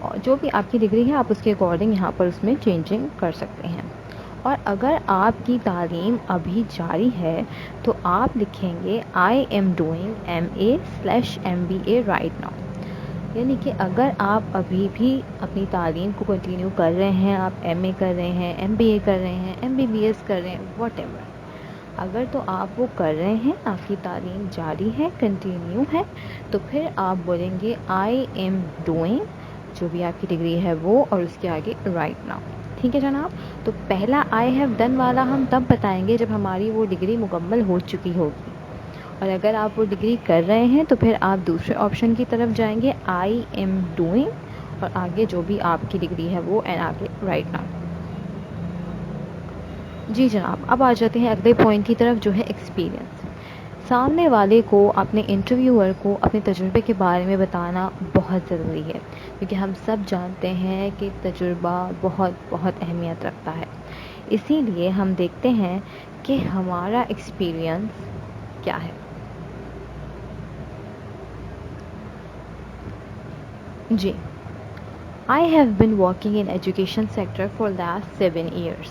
اور جو بھی آپ کی ڈگری ہے آپ اس کے اکارڈنگ یہاں پر اس میں چینجنگ کر سکتے ہیں. اور اگر آپ کی تعلیم ابھی جاری ہے تو آپ لکھیں گے I am doing MA/MBA right now. یعنی کہ اگر آپ ابھی بھی اپنی تعلیم کو کنٹینیو کر رہے ہیں، آپ MA کر رہے ہیں، MBA کر رہے ہیں، MBBS کر رہے ہیں، واٹ ایور، اگر تو آپ وہ کر رہے ہیں، آپ کی تعلیم جاری ہے، کنٹینیو ہے، تو پھر آپ بولیں گے آئی ایم ڈوئنگ جو بھی آپ کی ڈگری ہے وہ، اور اس کے آگے رائٹ ناؤ. ٹھیک ہے جناب. تو پہلا آئی ہیو ڈن والا ہم تب بتائیں گے جب ہماری وہ ڈگری مکمل ہو چکی ہوگی. اور اگر آپ وہ ڈگری کر رہے ہیں تو پھر آپ دوسرے آپشن کی طرف جائیں گے آئی ایم ڈوئنگ اور آگے جو بھی آپ کی ڈگری ہے وہ اینڈ آگے رائٹ ناؤ. جی جناب. اب آ جاتے ہیں اگلے پوائنٹ کی طرف جو ہے ایکسپیرئنس. سامنے والے کو، اپنے انٹرویور کو اپنے تجربے کے بارے میں بتانا بہت ضروری ہے، کیونکہ ہم سب جانتے ہیں کہ تجربہ بہت بہت اہمیت رکھتا ہے. اسی لیے ہم دیکھتے ہیں کہ ہمارا ایکسپیرئنس کیا ہے. جی. I have been working in education sector for last 7 years.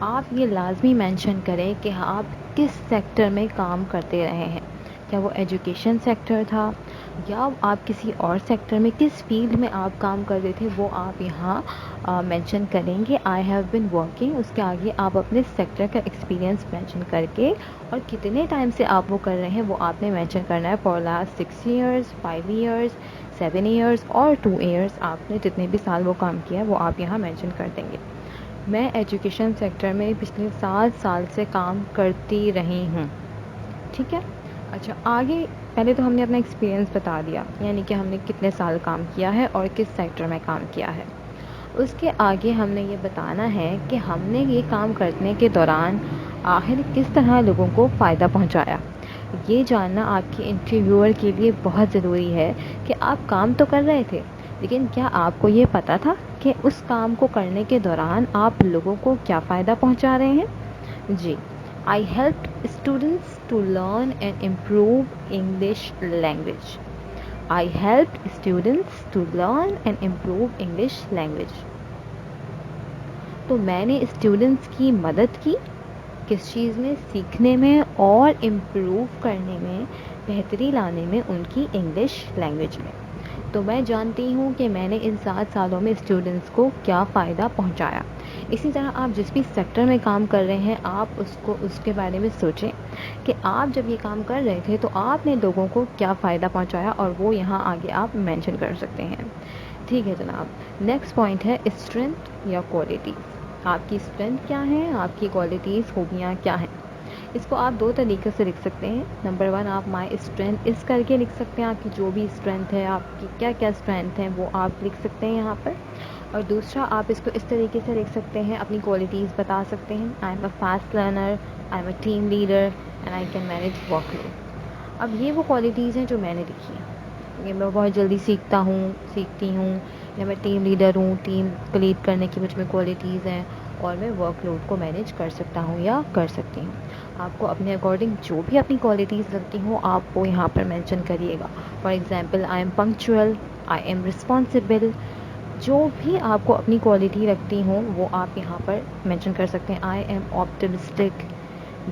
آپ یہ لازمی مینشن کریں کہ آپ کس سیکٹر میں کام کرتے رہے ہیں. کیا وہ ایجوکیشن سیکٹر تھا یا آپ کسی اور سیکٹر میں، کس فیلڈ میں آپ کام کرتے تھے وہ آپ یہاں مینشن کریں گے. آئی ہیو بن ورکنگ، اس کے آگے آپ اپنے سیکٹر کا ایکسپیرئنس مینشن کر کے اور کتنے ٹائم سے آپ وہ کر رہے ہیں وہ آپ نے مینشن کرنا ہے. For last 6 years, 5 years, 7 years اور 2 ایئرس، آپ نے جتنے بھی سال وہ کام کیا ہے وہ آپ یہاں مینشن کر دیں گے. میں ایجوکیشن سیکٹر میں پچھلے 7 سال سے کام کرتی رہی ہوں. ٹھیک ہے. اچھا، آگے پہلے تو ہم نے اپنا ایکسپیرئنس بتا دیا، یعنی کہ ہم نے کتنے سال کام کیا ہے اور کس سیکٹر میں کام کیا ہے. اس کے آگے ہم نے یہ بتانا ہے کہ ہم نے یہ کام کرنے کے دوران آخر کس طرح لوگوں کو فائدہ پہنچایا. یہ جاننا آپ کے انٹرویور کے لیے بہت ضروری ہے کہ آپ کام تو کر رہے تھے، لیکن کیا آپ کو یہ پتہ تھا کہ اس کام کو کرنے کے دوران آپ لوگوں کو کیا فائدہ پہنچا رہے ہیں. جی. I helped students to learn and improve English language. I helped students to learn and improve English language. تو میں نے اسٹوڈنٹس کی مدد کی کس چیز میں؟ سیکھنے میں اور امپروو کرنے میں، بہتری لانے میں ان کی انگلش لینگویج میں. تو میں جانتی ہوں کہ میں نے ان 7 سالوں میں اسٹوڈنٹس کو کیا فائدہ پہنچایا. اسی طرح آپ جس بھی سیکٹر میں کام کر رہے ہیں آپ اس کے بارے میں سوچیں کہ آپ جب یہ کام کر رہے تھے تو آپ نے لوگوں کو کیا فائدہ پہنچایا، اور وہ یہاں آگے آپ مینشن کر سکتے ہیں. ٹھیک ہے جناب. نیکسٹ پوائنٹ ہے اسٹرینتھ یا کوالٹیز. آپ کی اسٹرینتھ کیا ہے، آپ کی کوالٹیز، خوبیاں کیا ہیں. اس کو آپ 2 طریقے سے لکھ سکتے ہیں. نمبر 1 آپ مائی اسٹرینتھ اس کر کے لکھ سکتے ہیں، آپ کی جو بھی اسٹرینتھ ہے، آپ کی کیا کیا اسٹرینتھ ہیں وہ آپ لکھ سکتے ہیں یہاں پر. اور دوسرا آپ اس کو اس طریقے سے لکھ سکتے ہیں، اپنی کوالٹیز بتا سکتے ہیں. I am a fast learner, I am a team leader and I can manage workload. اب یہ وہ کوالٹیز ہیں جو میں نے لکھی ہیں. یہ میں بہت جلدی سیکھتی ہوں، یا میں ٹیم لیڈر ہوں، ٹیم کو لیڈ کرنے کی مجھ میں کوالٹیز ہیں، اور میں ورک لوڈ کو مینیج کر سکتا ہوں یا کر سکتی ہوں. آپ کو اپنے اکارڈنگ جو بھی اپنی کوالٹیز لگتی ہوں آپ وہ یہاں پر مینشن کریے گا. For example I am punctual, I am responsible, جو بھی آپ کو اپنی کوالٹی لگتی ہوں وہ آپ یہاں پر مینشن کر سکتے ہیں. آئی ایم آپٹمسٹک،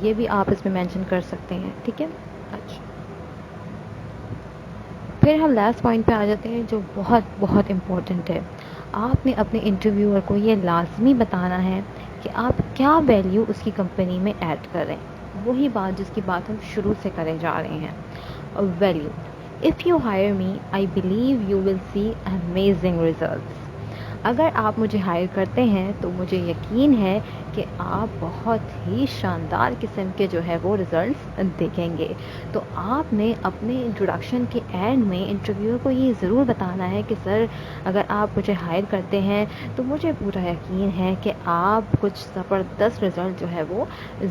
یہ بھی آپ اس میں مینشن کر سکتے ہیں. ٹھیک ہے. اچھا، پھر ہم لاسٹ پوائنٹ پہ آ جاتے ہیں جو بہت بہت امپورٹنٹ ہے. آپ نے اپنے انٹرویور کو یہ لازمی بتانا ہے کہ آپ کیا ویلیو اس کی کمپنی میں ایڈ کر رہے ہیں. وہی بات جس کی بات ہم شروع سے کرے جا رہے ہیں. Value. If you hire me I believe you will see amazing results. اگر آپ مجھے ہائر کرتے ہیں تو مجھے یقین ہے کہ آپ بہت ہی شاندار قسم کے جو ہے وہ ریزلٹس دیکھیں گے. تو آپ نے اپنے انٹروڈکشن کے اینڈ میں انٹرویو کو یہ ضرور بتانا ہے کہ سر اگر آپ مجھے ہائر کرتے ہیں تو مجھے پورا یقین ہے کہ آپ کچھ زبردست رزلٹ جو ہے وہ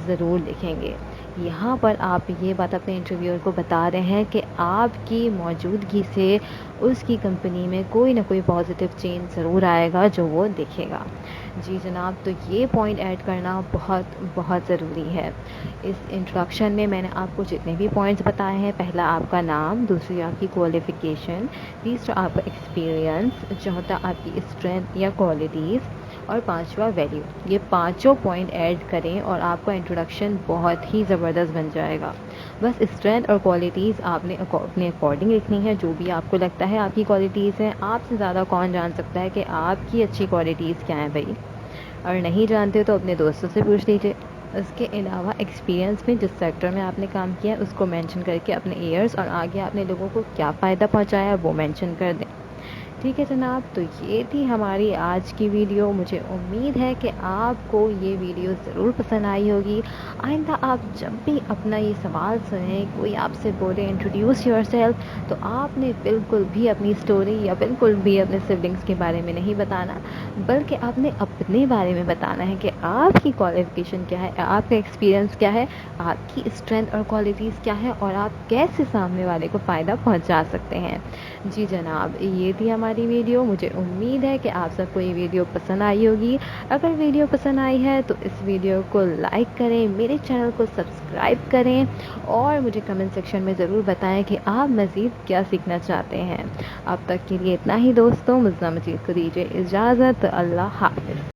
ضرور دیکھیں گے. یہاں پر آپ یہ بات اپنے انٹرویور کو بتا رہے ہیں کہ آپ کی موجودگی سے اس کی کمپنی میں کوئی نہ کوئی پازیٹیو چینج ضرور آئے گا جو وہ دیکھے گا. جی جناب، تو یہ پوائنٹ ایڈ کرنا بہت بہت ضروری ہے۔ اس انٹروڈکشن میں میں نے آپ کو جتنے بھی پوائنٹس بتائے ہیں، پہلا آپ کا نام، دوسری آپ کی کوالیفیکیشن، تیسرا آپ کا ایکسپیرینس، چوتھا آپ کی اسٹرینتھ یا کوالٹیز، اور پانچواں ویلیو۔ یہ پانچوں پوائنٹ ایڈ کریں اور آپ کا انٹروڈکشن بہت ہی زبردست بن جائے گا۔ بس اسٹرینتھ اور کوالٹیز آپ نے اپنے اکارڈنگ لکھنی ہے، جو بھی آپ کو لگتا ہے آپ کی کوالٹیز ہیں۔ آپ سے زیادہ کون جان سکتا ہے کہ آپ کی اچھی کوالٹیز کیا ہیں بھائی؟ اور نہیں جانتے تو اپنے دوستوں سے پوچھ لیجیے۔ اس کے علاوہ ایکسپیرینس میں جس سیکٹر میں آپ نے کام کیا ہے اس کو مینشن کر کے اپنے ایئرس اور آگے آپ نے لوگوں کو کیا فائدہ پہنچایا ہے وہ مینشن کر دیں۔ ٹھیک ہے جناب، تو یہ تھی ہماری آج کی ویڈیو۔ مجھے امید ہے کہ آپ کو یہ ویڈیو ضرور پسند آئی ہوگی۔ آئندہ آپ جب بھی اپنا یہ سوال سنیں، کوئی آپ سے بولے انٹروڈیوس یور سیلف، تو آپ نے بالکل بھی اپنی اسٹوری یا بالکل بھی اپنے سبلنگس کے بارے میں نہیں بتانا، بلکہ آپ نے اپنے بارے میں بتانا ہے کہ آپ کی کوالیفیکیشن کیا ہے، آپ کا ایکسپیرینس کیا ہے، آپ کی اسٹرینتھ اور کوالٹیز کیا ہے، اور آپ کیسے سامنے والے کو فائدہ پہنچا سکتے ہیں۔ جی جناب، یہ تھی ہماری ویڈیو۔ مجھے امید ہے کہ آپ سب کو یہ ویڈیو پسند آئی ہوگی۔ اگر ویڈیو پسند آئی ہے تو اس ویڈیو کو لائک کریں، میرے چینل کو سبسکرائب کریں، اور مجھے کمنٹ سیکشن میں ضرور بتائیں کہ آپ مزید کیا سیکھنا چاہتے ہیں۔ اب تک کے لیے اتنا ہی دوستوں، مجھے کو دیجیے اجازت۔ اللہ حافظ۔